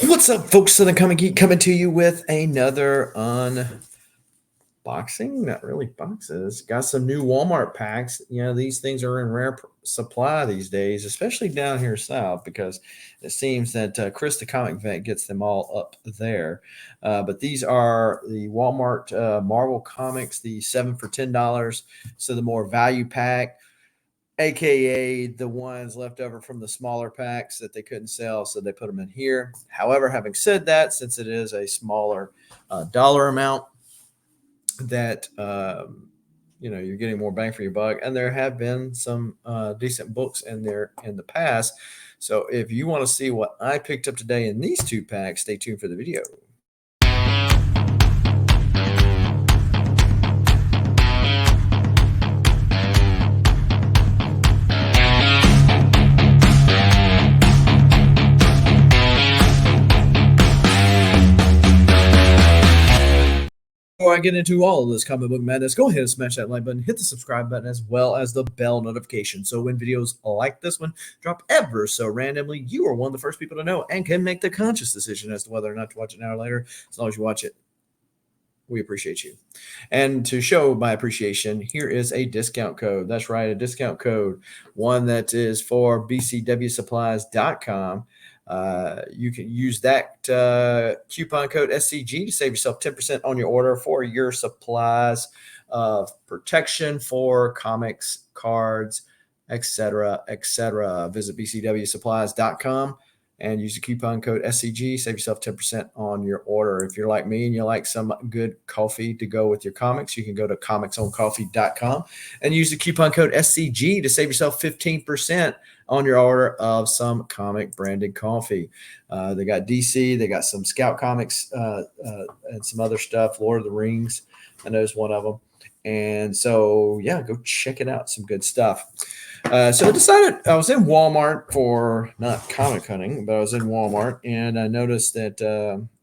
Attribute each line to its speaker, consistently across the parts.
Speaker 1: What's up, folks? Southern Comic Geek coming to you with another unboxing. Not really boxes. Got some new Walmart packs. You know, these things are in rare supply these days, especially down here south, because it seems that Chris the Comic Vet gets them all up there. But these are the Walmart Marvel Comics, the 7 for $10. So the more value pack, aka the ones left over from the smaller packs that they couldn't sell, so they put them in here. However, having said that, since it is a smaller dollar amount, that you're getting more bang for your buck, and there have been some decent books in there in the past. So if you want to see what I picked up today in these two packs, stay tuned for the video. Before I get into all of this comic book madness, go ahead and smash that like button, hit the subscribe button, as well as the bell notification. So when videos like this one drop ever so randomly, you are one of the first people to know and can make the conscious decision as to whether or not to watch it now or later. As long as you watch it, we appreciate you. And to show my appreciation, here is a discount code. That's right, a discount code, one that is for bcwsupplies.com. You can use that coupon code SCG to save yourself 10% on your order for your supplies of protection for comics, cards, etc., etc. Visit bcwsupplies.com and use the coupon code SCG. Save yourself 10% on your order. If you're like me and you like some good coffee to go with your comics, you can go to comicsoncoffee.com and use the coupon code SCG to save yourself 15% on your order of some comic branded coffee. They got DC, they got some Scout Comics and some other stuff. Lord of the Rings, I know is one of them. And so, yeah, go check it out. Some good stuff. So I decided I was in Walmart for not comic hunting, but I was in Walmart and I noticed that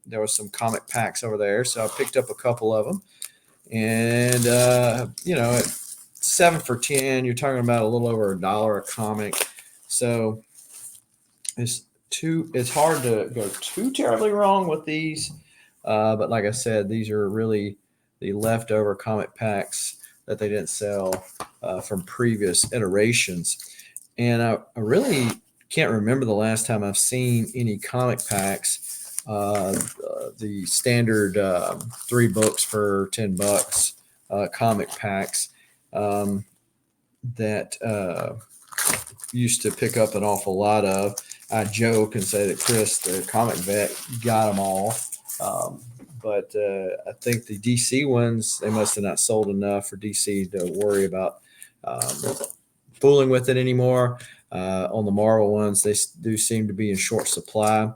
Speaker 1: there was some comic packs over there. So I picked up a couple of them. And, at 7 for 10, you're talking about a little over $1 a comic. So it's hard to go too terribly wrong with these. But like I said, these are really the leftover comic packs that they didn't sell from previous iterations. And I really can't remember the last time I've seen any comic packs. The standard 3 books for $10 comic packs that used to pick up an awful lot of. I joke and say that Chris, the comic vet, got them all. But I think the DC ones, they must have not sold enough for DC to worry about fooling with it anymore. On the Marvel ones, they do seem to be in short supply.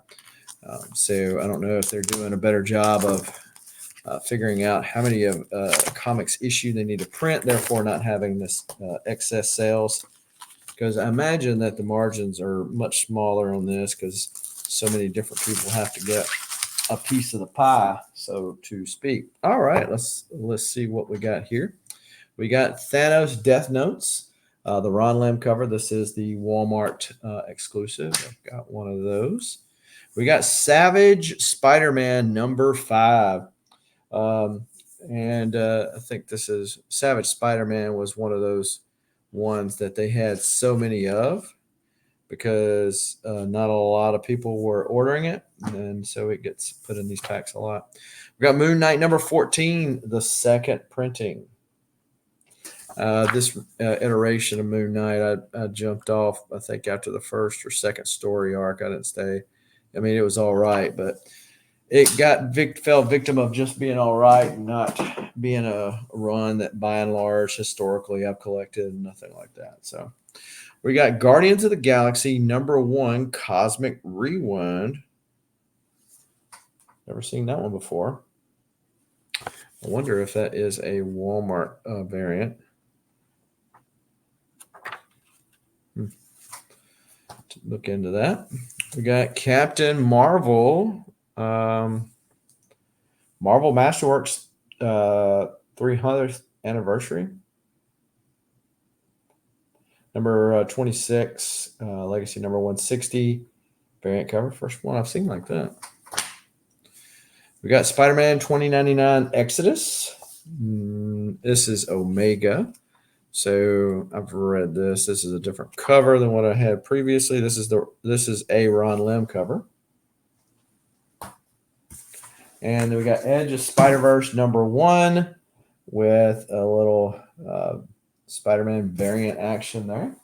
Speaker 1: So I don't know if they're doing a better job of figuring out how many of comics issue they need to print, therefore not having this excess sales. Because I imagine that the margins are much smaller on this because so many different people have to get a piece of the pie, so to speak. All right, let's see what we got here. We got Thanos Death Notes, the Ron Lim cover. This is the Walmart exclusive. I've got one of those. We got Savage Spider-Man #5. And I think this is Savage Spider-Man was one of those ones that they had so many of because not a lot of people were ordering it, and so it gets put in these packs a lot. We got Moon Knight #14, the second printing. This iteration of Moon Knight, I jumped off, I think, after the first or second story arc. I didn't stay. I mean, it was all right, but it fell victim of just being all right and not being a run that, by and large, historically I've collected and nothing like that. So we got Guardians of the Galaxy #1, Cosmic Rewind. Never seen that one before. I wonder if that is a Walmart variant. Look into that. We got Captain Marvel, Marvel Masterworks 300th anniversary. Number 26, Legacy number 160. variant cover. First one I've seen like that. We got Spider-Man 2099 Exodus. This is Omega. So I've read this. This is a different cover than what I had previously. This is a Ron Lim cover. And then we got Edge of Spider-Verse #1 with a little Spider-Man variant action there.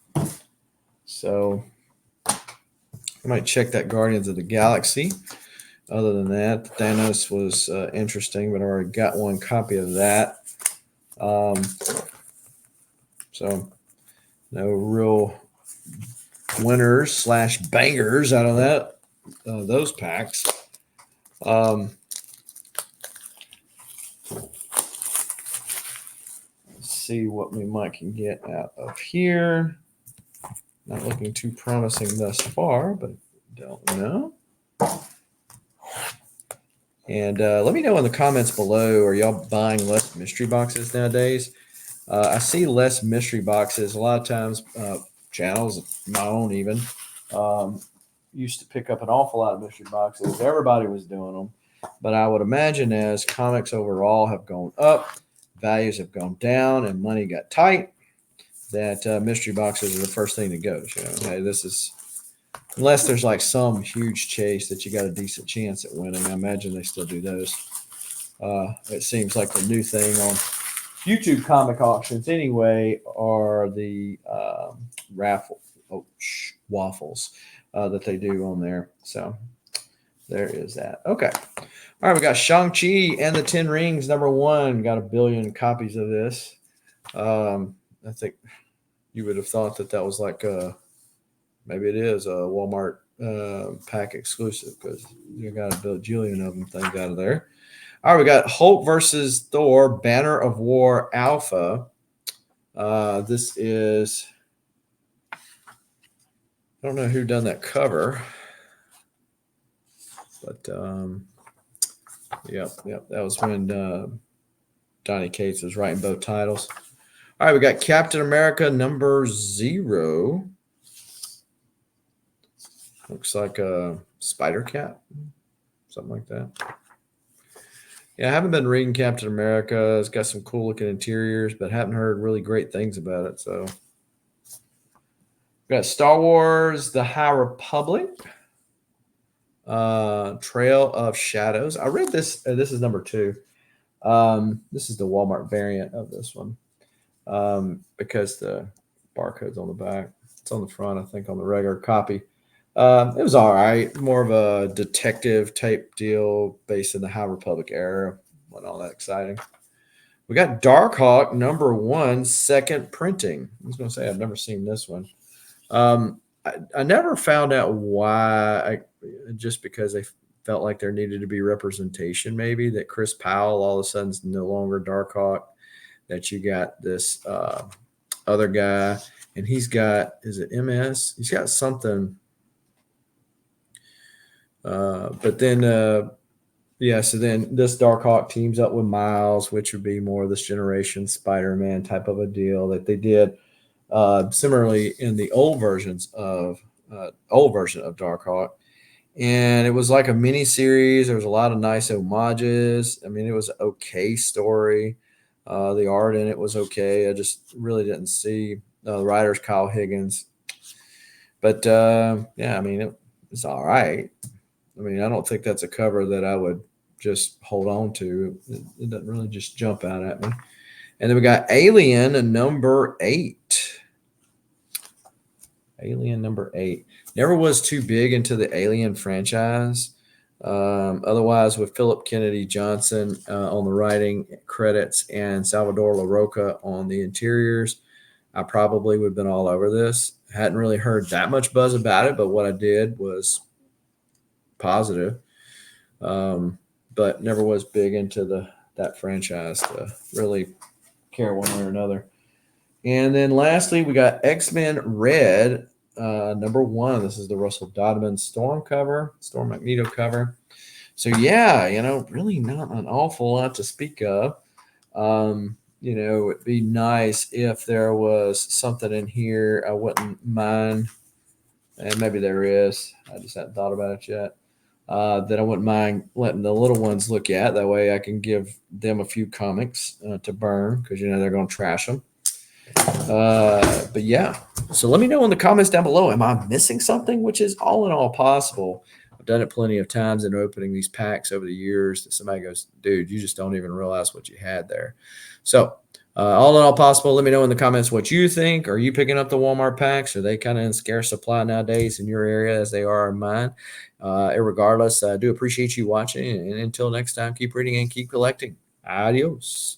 Speaker 1: So I might check that Guardians of the Galaxy. Other than that, Thanos was interesting, but I already got one copy of that. So no real winners / bangers out of that those packs. Let's see what we might can get out of here. Not looking too promising thus far, but don't know. And let me know in the comments below, are y'all buying less mystery boxes nowadays? I see less mystery boxes. A lot of times, channels, my own even, used to pick up an awful lot of mystery boxes. Everybody was doing them. But I would imagine as comics overall have gone up, values have gone down, and money got tight, that mystery boxes are the first thing that goes. You know, hey, this is... Unless there's like some huge chase that you got a decent chance at winning. I imagine they still do those. It seems like the new thing on YouTube comic auctions anyway are the waffles that they do on there. So there is that. Okay. All right. We got Shang-Chi and the Ten Rings #1. Got 1 billion copies of this. I think you would have thought that was like maybe it is a Walmart pack exclusive because you got a bajillion of them things out of there. All right, we got Hulk versus Thor, Banner of War Alpha. This is, I don't know who done that cover, but yep, that was when Donny Cates was writing both titles. All right, we got Captain America #0. Looks like a Spider Cat, something like that. Yeah, I haven't been reading Captain America. It's got some cool looking interiors, but haven't heard really great things about it. So we got Star Wars: The High Republic, Trail of Shadows. I read this. This is #2. This is the Walmart variant of this one because the barcode's on the back. It's on the front, I think, on the regular copy. It was all right. More of a detective type deal based in the High Republic era. Wasn't all that exciting. We got Darkhawk #1, second printing. I was going to say I've never seen this one. I never found out why. Just because they felt like there needed to be representation, maybe that Chris Powell all of a sudden is no longer Darkhawk. That you got this other guy, and he's got, is it MS? He's got something. But then, so then this Darkhawk teams up with Miles, which would be more of this generation Spider-Man type of a deal that they did similarly in the old version of Darkhawk. And it was like a mini series. There was a lot of nice homages. I mean, it was an okay story. The art in it was okay. I just really didn't see the writer's Kyle Higgins. But I mean, it's all right. I mean, I don't think that's a cover that I would just hold on to. It doesn't really just jump out at me. And then we got Alien #8. Alien #8. Never was too big into the Alien franchise. Otherwise, with Philip Kennedy Johnson on the writing credits and Salvador LaRocca on the interiors, I probably would have been all over this. Hadn't really heard that much buzz about it, but what I did was positive. But never was big into that franchise to really care one way or another. And then lastly, we got X-Men Red #1. This is the Russell Dodman Storm Magneto cover. So yeah, really not an awful lot to speak of. It'd be nice if there was something in here I wouldn't mind and maybe there is. I just hadn't thought about it yet. That I wouldn't mind letting the little ones look at. That way I can give them a few comics to burn because they're going to trash them. But yeah, so let me know in the comments down below. Am I missing something? Which is all in all possible. I've done it plenty of times in opening these packs over the years that somebody goes, dude, you just don't even realize what you had there. So all in all possible. Let me know in the comments what you think. Are you picking up the Walmart packs? Are they kind of in scarce supply nowadays in your area as they are in mine? Regardless, I do appreciate you watching. And until next time, keep reading and keep collecting. Adios.